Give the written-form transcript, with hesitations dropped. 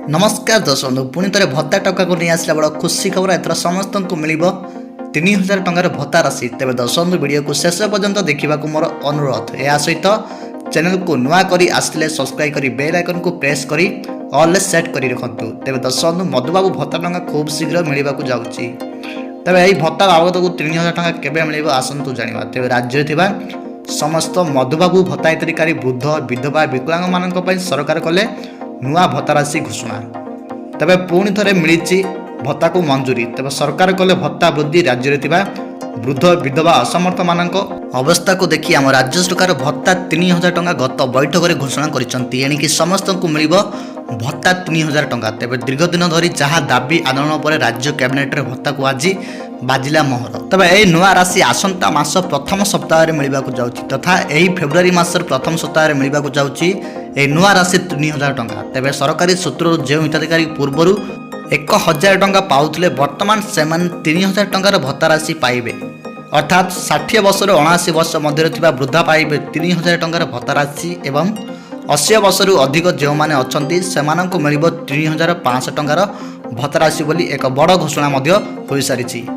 नमस्कार दर्शक बंधु पुणी थे भत्ता टका को नहीं आसला बड़ खुशी खबर एथर समस्त को मिल 3000 टंकार भत्ता राशि तेज दर्शक बंधु वीडियो को शेष पर्यंत देखा मोर अनुरोध या सहित चैनल को नुआ करी आसले सब्सक्राइब करी बेल आइकन को प्रेस करी ऑल सेट करी रखंतु तेज दर्शक बंधु मधुबाबू भत्ता टंका खूब शीघ्र मिलवा जाऊँगी तेज यही भत्ता बाबद को 3000 टंका केबे मिल आसतु जाना तेज राज्य समस्त मधुबाबू भत्ता हितकारी वृद्ध विधवा विकलांग मान सरकार कले नुआ भत्ता राशि घोषणा तेरे पुणी थे मिली भत्ता को मंजूरी तेज सरकार कले भत्ता वृद्धि राज्य वृद्ध विधवा असमर्थ मान अवस्था को देखि आम राज्य सरकार भत्ता 3000 टंका गत बैठक में घोषणा कर समस्त को मिल भत्ता 3000 टंका तेज दीर्घ दिन धरी जहाँ दाबी आंदोलन पर राज्य कैबिनेट भत्ता को आज बाजिला मोहर तेज यही नुआ राशि आसंता मास प्रथम सप्ताह में मिलवा जाऊँगी तथा यही फेब्रुआरी मासर प्रथम सप्ताह में मिलवा जाऊँगी यह नुआ राशि 3000 टंका तेज सरकारी सूत्र जो हिताधिकारी पूर्वर 1000 टंका पाउथिले वर्तमान से 3000 टंकार भत्ता राशि पाइबे अर्थात 60 वर्ष 79 वर्ष मध्य वृद्धा पाइबे 3000 टंकार भत्ता राशि एवं 80 वर्ष अधिक जो मैंने अच्छा से मिल 3500 टंकार भत्ता राशि बोली एक बड़ घोषणा हो सारी।